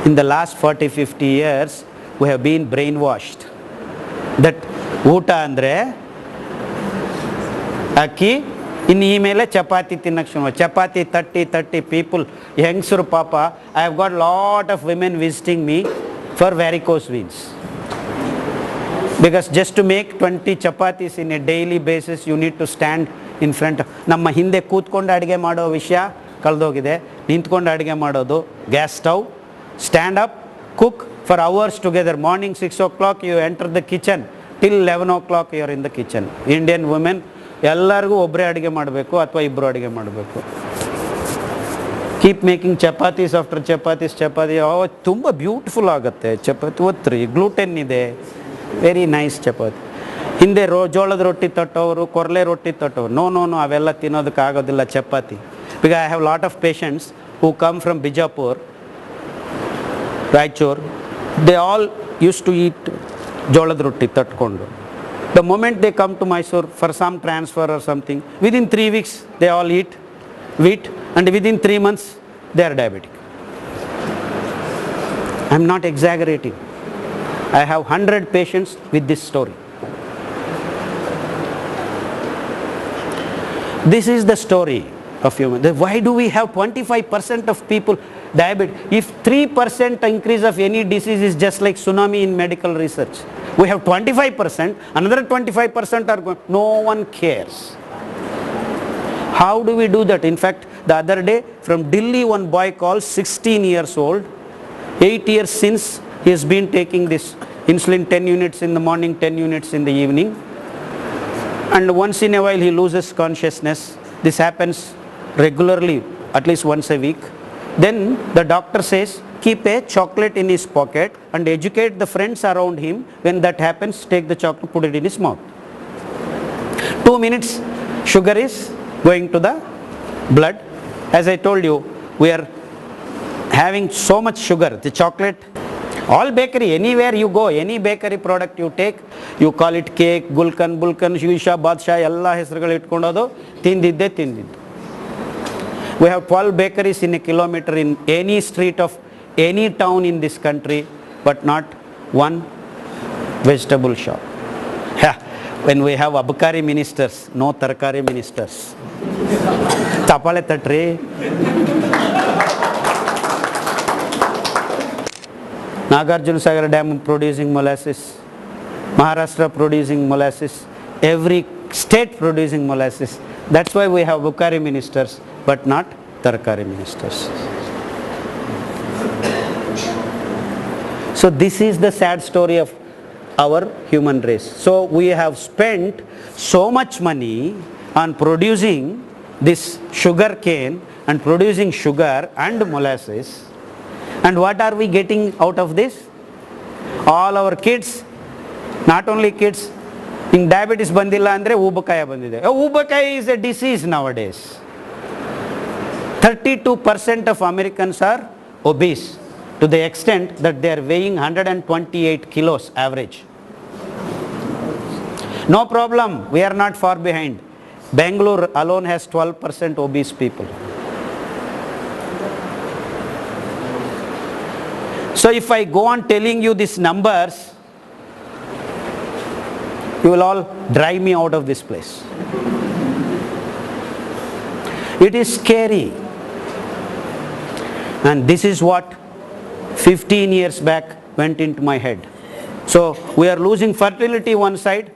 In the last 40-50 years, we have been brainwashed that ಊಟ ಅಂದರೆ ಅಕ್ಕಿ, ಇನ್ನು ಈ ಮೇಲೆ ಚಪಾತಿ ತಿನ್ನಕ್ಕೆ ಶುರು. ಚಪಾತಿ ತಟ್ಟಿ ಪೀಪಲ್, ಹೆಂಗಸರು ಪಾಪ. I have got lot of women visiting me for varicose veins. Because just to make 20 chapatis in a daily basis you need to stand in front. ನಮ್ಮ ಹಿಂದೆ ಕೂತ್ಕೊಂಡು ಅಡುಗೆ ಮಾಡೋ ವಿಷಯ ಕಳೆದೋಗಿದೆ. ನಿಂತ್ಕೊಂಡು ಅಡುಗೆ ಮಾಡೋದು, gas stove, stand up, cook for hours together. Morning 6 o'clock you enter the kitchen, till 11 o'clock you are in the kitchen. Indian women ಎಲ್ಲರಿಗೂ ಒಬ್ಬರೇ ಅಡುಗೆ ಮಾಡಬೇಕು ಅಥವಾ ಇಬ್ಬರು ಅಡುಗೆ ಮಾಡಬೇಕು. Keep making chapatis after chapati. ತುಂಬ ಬ್ಯೂಟಿಫುಲ್ ಆಗುತ್ತೆ ಚಪಾತಿ. ಒತ್ತಿರಿ, ಗ್ಲೂಟೆನ್ ಇದೆ, ವೆರಿ ನೈಸ್ ಚಪಾತಿ. ಹಿಂದೆ ಜೋಳದ ರೊಟ್ಟಿ ತಟ್ಟೋರು, ಕೊರಲೆ ರೊಟ್ಟಿ ತಟ್ಟೋರು. ನೋ ಅವೆಲ್ಲ ತಿನ್ನೋದಕ್ಕೆ ಆಗೋದಿಲ್ಲ chapati. Because I have lot of patients who come from Bijapur, Raichur. They all use to eat ಜೋಳದ ರೊಟ್ಟಿ ತಟ್ಕೊಂಡು. The moment they come to Mysore for some transfer or something, within 3 weeks they all eat wheat, and within 3 months they are diabetic. I am not exaggerating. I have 100 patients with this story. This is the story of human. Why do we have 25% of people diabetes? If 3% increase of any disease is just like tsunami in medical research, we have 25%, another 25% are going, no one cares. How do we do that? In fact, the other day from Delhi, one boy called, 16 years old, 8 years since he has been taking this insulin, 10 units in the morning, 10 units in the evening, and once in a while he loses consciousness. This happens regularly, at least once a week. Then the doctor says, keep a chocolate in his pocket and educate the friends around him. When that happens, take the chocolate, put it in his mouth. 2 minutes, sugar is going to the blood. As I told you, we are having so much sugar. The chocolate, all bakery, anywhere you go, any bakery product you take, you call it cake, gulkan, shisha, badshah, ಎಲ್ಲ ಹೆಸರುಗಳು ಇಟ್ಕೊಂಡೋದು ತಿಂದಿದ್ದೆ. We have 12 bakeries in a kilometer in any street of any town in this country, but not one vegetable shop. When we have abakari ministers, no tarkari ministers. Tapale tatri. Nagarjuna Sagar Dam producing molasses, Maharashtra producing molasses, every state producing molasses. That's why we have abakari ministers, but not tarkari ministers. So this is the sad story of our human race. So we have spent so much money on producing this sugar cane and producing sugar and molasses, and what are we getting out of this? All our kids, not only kids, in diabetes bandilla andre ubakaya bandide. Ubakaya is a disease nowadays. 32% of Americans are obese, to the extent that they are weighing 128 kilos average. No problem, we are not far behind. Bangalore alone has 12% obese people. So if I go on telling you these numbers, you will all drive me out of this place. It is scary. And this is what 15 years back went into my head. So we are losing fertility one side.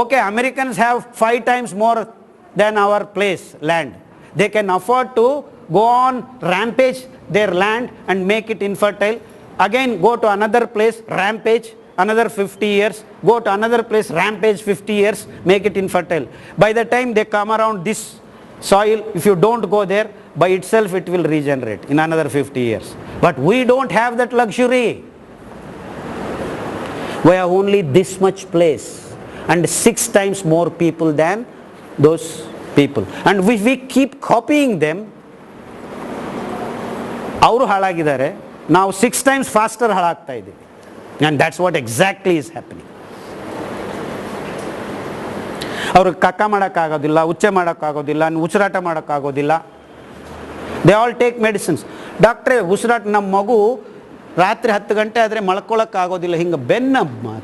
Okay, Americans have 5 times more than our place, land. They can afford to go on rampage their land and make it infertile. Again go to another place, rampage, another 50 years, go to another place, rampage 50 years, make it infertile. By the time they come around this soil, if you don't go there, by itself it will regenerate in another 50 years. But we don't have that luxury. We have only this much place and 6 times more people than those people. And we keep copying them. ಅವರು ಹಾಳಾಗಿದ್ದಾರೆ, ನಾವು 6 times faster ಹಾಳಾಗ್ತಾ ಇದ್ದೀವಿ. And that's what exactly is happening. ಅವ್ರಿಗೆ ಕಕ್ಕ ಮಾಡೋಕ್ಕಾಗೋದಿಲ್ಲ, ಉಚ್ಚೆ ಮಾಡೋಕ್ಕಾಗೋದಿಲ್ಲ, ಉಸಿರಾಟ ಮಾಡೋಕ್ಕಾಗೋದಿಲ್ಲ. They all take medicines. ಡಾಕ್ಟ್ರೇ, ಉಸಿರಾಟ ನಮ್ಮ ಮಗು ರಾತ್ರಿ 10 ಗಂಟೆ ಆದರೆ ಮಲ್ಕೊಳ್ಳೋಕ್ಕಾಗೋದಿಲ್ಲ, ಹಿಂಗೆ ಬೆನ್ನ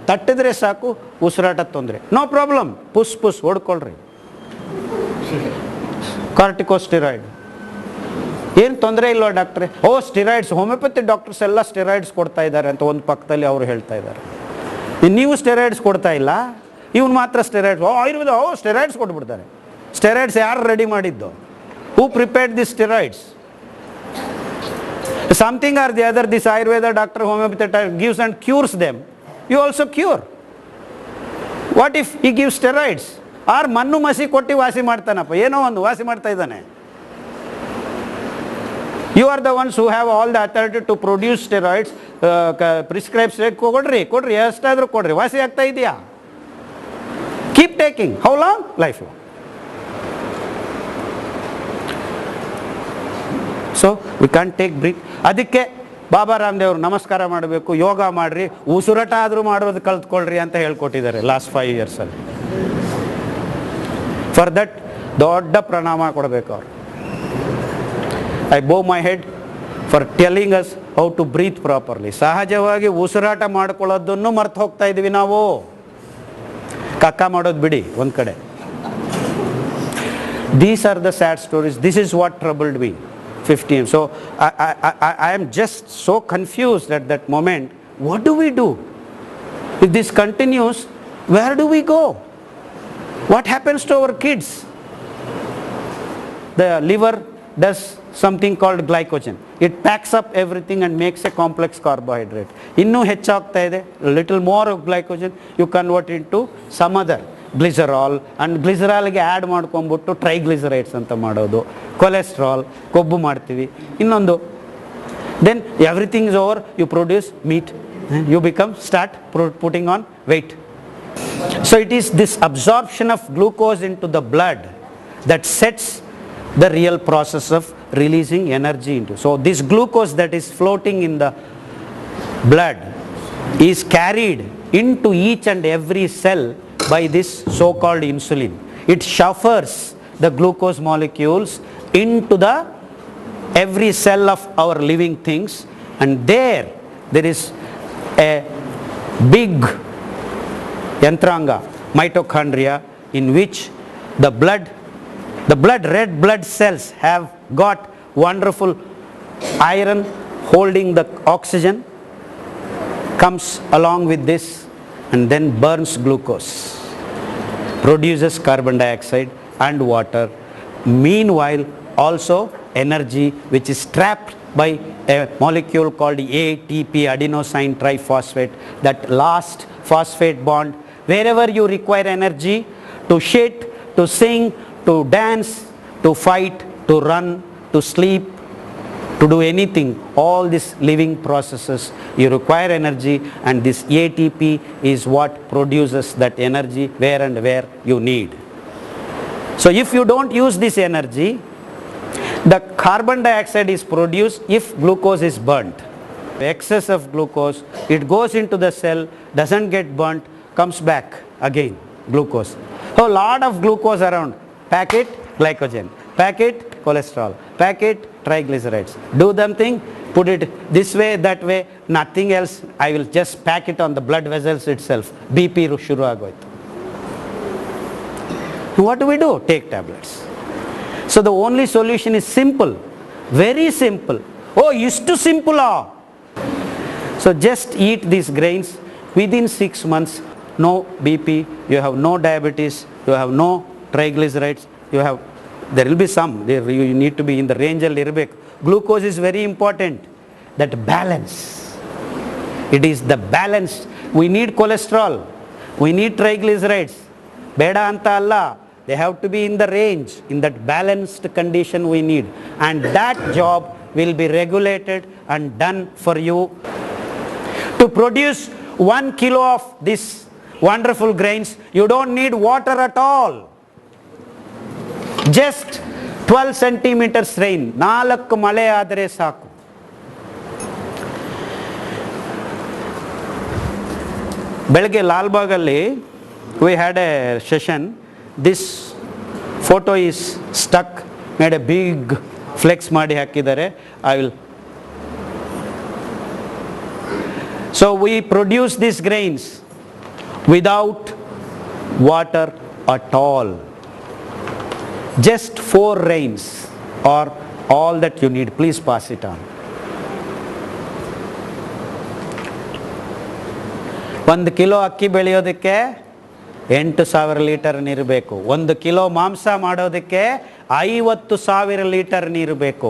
ತಟ್ಟಿದ್ರೆ ಸಾಕು ಉಸಿರಾಟ ತೊಂದರೆ. No problem, ಪುಸ್ ಹೊಡ್ಕೊಳ್ರಿ. ಕಾರ್ಟಿಕೋಸ್ಟಿರಾಯ್ಡ್ ಏನು ತೊಂದರೆ ಇಲ್ವಾ ಡಾಕ್ಟ್ರೆ? ಸ್ಟಿರಾಯ್ಡ್ಸ್, ಹೋಮಿಯೋಪತಿ ಡಾಕ್ಟರ್ಸ್ ಎಲ್ಲ ಸ್ಟಿರಾಯ್ಡ್ಸ್ ಕೊಡ್ತಾ ಇದ್ದಾರೆ ಅಂತ ಒಂದು ಪಕ್ಕದಲ್ಲಿ ಅವರು ಹೇಳ್ತಾ ಇದ್ದಾರೆ. ನೀವು ಸ್ಟೆರಾಯ್ಡ್ಸ್ ಕೊಡ್ತಾ ಇಲ್ಲ, ಇವನು ಮಾತ್ರ ಸ್ಟೆರಾಯ್ಡ್ಸ್. ಆಯುರ್ವೇದ ಸ್ಟೆರಾಯ್ಡ್ಸ್ ಕೊಟ್ಬಿಡ್ತಾರೆ. ಸ್ಟೆರಾಯ್ಡ್ಸ್ ಯಾರು ರೆಡಿ ಮಾಡಿದ್ದು? Who prepared the steroids? Something or the other, this Ayurveda doctor, homeopathy gives and cures them. You also cure. What if he gives steroids? Or ಮಣ್ಣು ಮಸಿ ಕೊಟ್ಟು ವಾಸಿ ಮಾಡ್ತಾನಪ್ಪ, ಏನೋ ಒಂದು ವಾಸಿ ಮಾಡ್ತಾ ಇದ್ದಾನೆ. You are the ones who have all the authority to produce steroids. Prescribe steroids ಕೊಡ್ರಿ ಎಷ್ಟಾದರೂ ಕೊಡ್ರಿ, ವಾಸಿ ಆಗ್ತಾ ಇದೆಯಾ? Keep taking. How long? Lifelong. So we can take breath. ಅದಕ್ಕೆ ಬಾಬಾ ರಾಮದೇವ್ರು ನಮಸ್ಕಾರ ಮಾಡಬೇಕು, ಯೋಗ ಮಾಡಿರಿ, ಉಸಿರಾಟ ಆದರೂ ಮಾಡೋದು ಕಲ್ತ್ಕೊಳ್ರಿ ಅಂತ ಹೇಳ್ಕೊಟ್ಟಿದ್ದಾರೆ ಲಾಸ್ಟ್ 5 ಇಯರ್ಸಲ್ಲಿ. ಫಾರ್ ದಟ್ ದೊಡ್ಡ ಪ್ರಣಾಮ ಕೊಡಬೇಕು ಅವರು. I bow my head for telling us how to breathe properly. ಸಹಜವಾಗಿ ಉಸಿರಾಟ ಮಾಡ್ಕೊಳ್ಳೋದನ್ನು ಮರ್ತು ಹೋಗ್ತಾ ಇದ್ವಿ ನಾವು. ಕಕ್ಕ ಮಾಡೋದು ಬಿಡಿ ಒಂದು ಕಡೆ. These are the sad stories. This is what troubled me 15. So I am just so confused at that moment. What do we do? If this continues, where do we go? What happens to our kids? The liver does something called glycogen. It packs up everything and makes a complex carbohydrate. Innu ಹೆಚ್ಚಾಗ್ತಾ ಇದೆ, little more of glycogen, you convert into some other glycerol, and ಗ್ಲಿಸರಾಲ್ಗೆ add ಮಾಡ್ಕೊಂಬಿಟ್ಟು triglycerides ಅಂತ ಮಾಡೋದು, cholesterol, ಕೊಬ್ಬು ಮಾಡ್ತೀವಿ. ಇನ್ನೊಂದು then everything is over, you produce meat, you start putting on weight. So it is this absorption of glucose into the blood that sets the real process of releasing energy into. So this glucose that is floating in the blood is carried into each and every cell by this so-called insulin. It shuffles the glucose molecules into the every cell of our living things, and there is a big yantranga, mitochondria, in which the red blood cells have got wonderful iron holding the oxygen, comes along with this and then burns glucose, produces carbon dioxide and water. Meanwhile also energy which is trapped by a molecule called ATP, adenosine triphosphate, that last phosphate bond. Wherever you require energy to shit, to sing, to dance, to fight, to run, to sleep, to do anything, all these living processes, you require energy, and this ATP is what produces that energy where and where you need. So if you don't use this energy, the carbon dioxide is produced if glucose is burnt. Excess of glucose, it goes into the cell, doesn't get burnt, comes back again, glucose. So lot of glucose around. Packet glycogen, packet cholesterol, packet triglycerides. Do something, put it this way, that way, nothing else. I will just pack it on the blood vessels itself. BP shuru agoytu. What do we do? Take tablets. So the only solution is simple, very simple. Istu simple. So just eat these grains. Within 6 months, no BP, you have no diabetes, you have no triglycerides, there will be some, you need to be in the range ಅಲ್ಲಿ ಇರಬೇಕು. Glucose is very important, that balance. It is the balance. We need cholesterol, we need triglycerides, ಬೇಡ ಅಂತ ಅಲ್ಲ, they have to be in the range, in that balanced condition we need, and that job will be regulated and done for you. To produce 1 kilo of this wonderful grains, you don't need water at all. Just 12 centimeters rain, 4 ಮಳೆ ಆದರೆ ಸಾಕು. ಬೆಳಗ್ಗೆ ಲಾಲ್ಬಾಗಲ್ಲಿ we had a session. This photo is stuck, made a big flex ಮಾಡಿ ಹಾಕಿದ್ದಾರೆ. I will So we produce these grains without water at all. Just 4 rains are all that you need. Please pass it on. 1 kilo ಅಕ್ಕಿ ಬೆಳೆಯೋದಕ್ಕೆ 8,000 litre ನೀರು ಬೇಕು. 1 kilo ಮಾಂಸ ಮಾಡೋದಕ್ಕೆ 50,000 litre ನೀರು ಬೇಕು.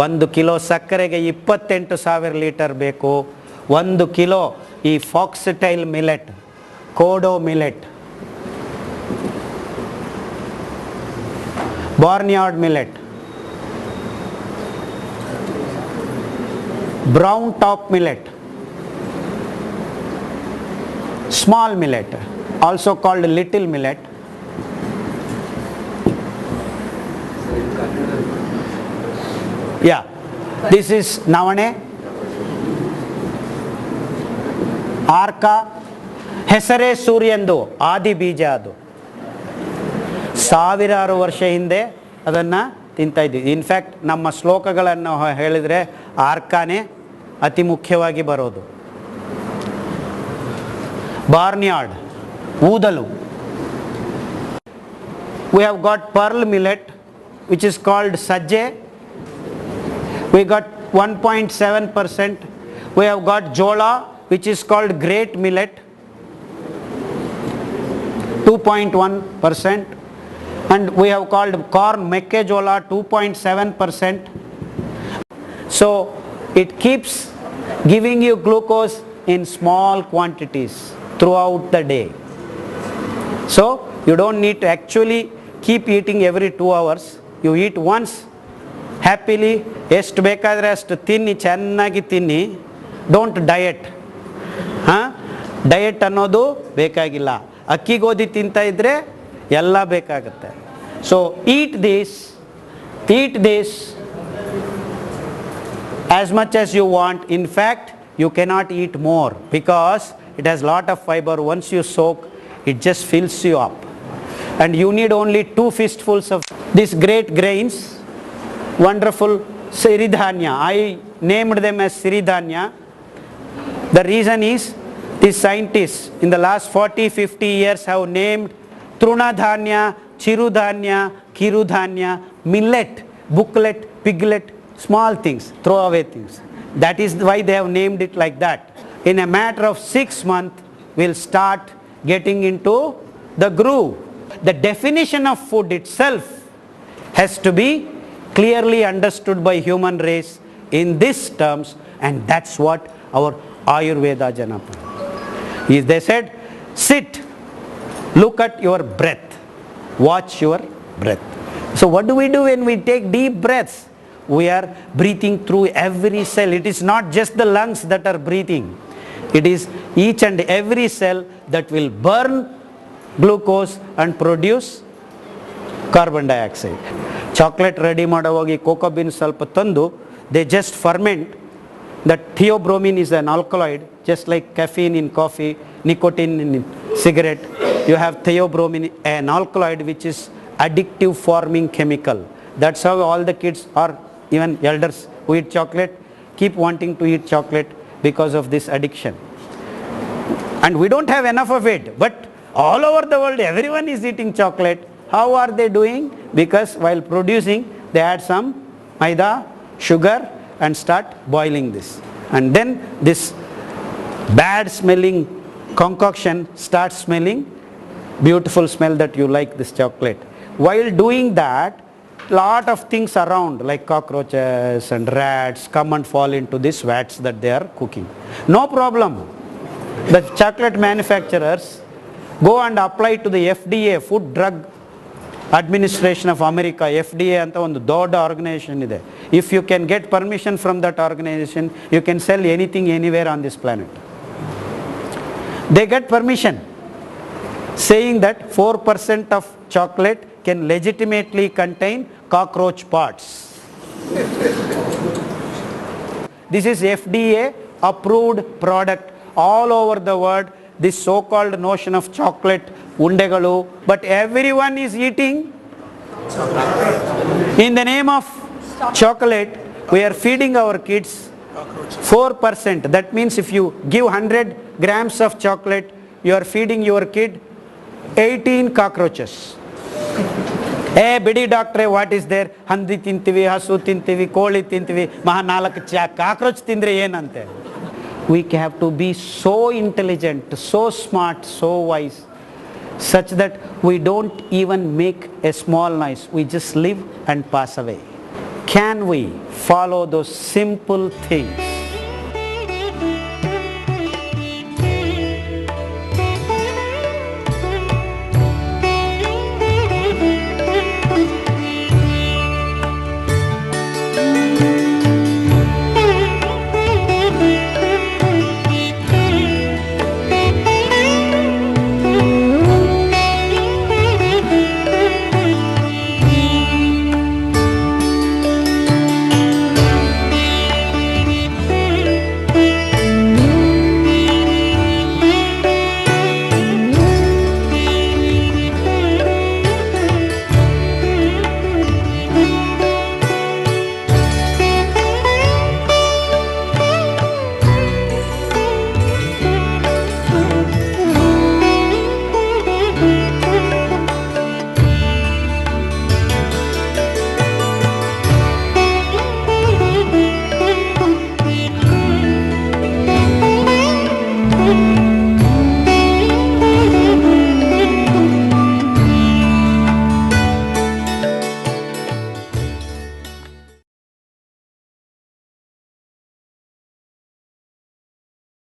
1 ಕಿಲೋ ಸಕ್ಕರೆಗೆ 28,000 ಲೀಟರ್ ಬೇಕು. 1 ಕಿಲೋ ಈ foxtail millet, kodo millet, barnyard millet, brown top millet, small millet, also called little millet, yeah, this is navane, arka, ಹೆಸರೇ ಸೂರ್ಯಂದು ಆದಿ ಬೀಜ. ಅದು ಸಾವಿರಾರು ವರ್ಷ ಹಿಂದೆ ಅದನ್ನು ತಿಂತಾ ಇದ್ದೀವಿ. ಇನ್ಫ್ಯಾಕ್ಟ್ ನಮ್ಮ ಶ್ಲೋಕಗಳನ್ನು ಹೇಳಿದರೆ ಆರ್ಕಾನೇ ಅತಿ ಮುಖ್ಯವಾಗಿ ಬರೋದು. ಬಾರ್ನ್ಯಾರ್ಡ್, ಊದಲು. We have got pearl millet which is called sajje. We got 1.7%. We have got jola which is called great millet, 2.1%. And we have called corn mekkejola, 2.7%. So it keeps giving you glucose in small quantities throughout the day. So you don't need to actually keep eating every 2 hours. You eat once happily. ಎಷ್ಟು ಬೇಕಾದರೆ ಅಷ್ಟು ತಿನ್ನಿ, ಚೆನ್ನಾಗಿ ತಿನ್ನಿ. Don't diet. Diet ಅನ್ನೋದು ಬೇಕಾಗಿಲ್ಲ. ಅಕ್ಕಿ ಗೋಧಿ ತಿಂತಾ ಇದ್ದರೆ ಎಲ್ಲ ಬೇಕಾಗುತ್ತೆ. So eat this as much as you want. In fact, you cannot eat more because it has lot of fiber. Once you soak, it just fills you up, and you need only 2 fistfuls of these great grains. Wonderful Siridhanya. I named them as Siridhanya. The reason is these scientists in the last 40-50 years have named Trunadhanya, Chirudhanya, Kirudhanya, millet, booklet, piglet, small things, throwaway things. That is why they have named it like that. In a matter of 6 months, we'll start getting into the groove. The definition of food itself has to be clearly understood by human race in these terms, and that's what our Ayurveda Janapa. They said, sit, look at your breath, watch your breath. So what do we do when we take deep breaths? We are breathing through every cell. It is not just the lungs that are breathing. It is each and every cell that will burn glucose and produce carbon dioxide. Chocolate ready ಮಾಡೋವಾಗಿ cocoa beans ಸ್ವಲ್ಪ ತಂದು they just ferment. That theobromine is an alkaloid, just like caffeine in coffee, nicotine in cigarette. You have theobromine, an alkaloid which is addictive forming chemical. That's how all the kids, or even elders who eat chocolate, keep wanting to eat chocolate because of this addiction. And we don't have enough of it, but all over the world everyone is eating chocolate. How are they doing? Because while producing they add some maida, sugar, and start boiling this, and then this bad smelling concoction starts smelling beautiful smell that you like this chocolate. While doing that, lot of things around like cockroaches and rats come and fall into these vats that they are cooking. No problem. The chocolate manufacturers go and apply to the FDA, Food Drug Administration of America, FDA ಅಂತ ಒಂದು ದೊಡ್ಡ organisation ಇದೆ. If you can get permission from that organization, you can sell anything anywhere on this planet. They get permission saying that 4% of chocolate can legitimately contain cockroach parts. This is FDA approved product all over the world. This so-called notion of chocolate, undegalu, but everyone is eating in the name of chocolate. We are feeding our kids 4%. That means if you give 100 grams of chocolate, you are feeding your kid 18 cockroaches. Hey, bidi doctor, what is there? Handi tintivi, hasu tintivi, koli tintivi, maha 4 cockroach tindre yenante. We have to be so intelligent, so smart, so wise, such that we don't even make a small noise. We just live and pass away. Can we follow those simple things?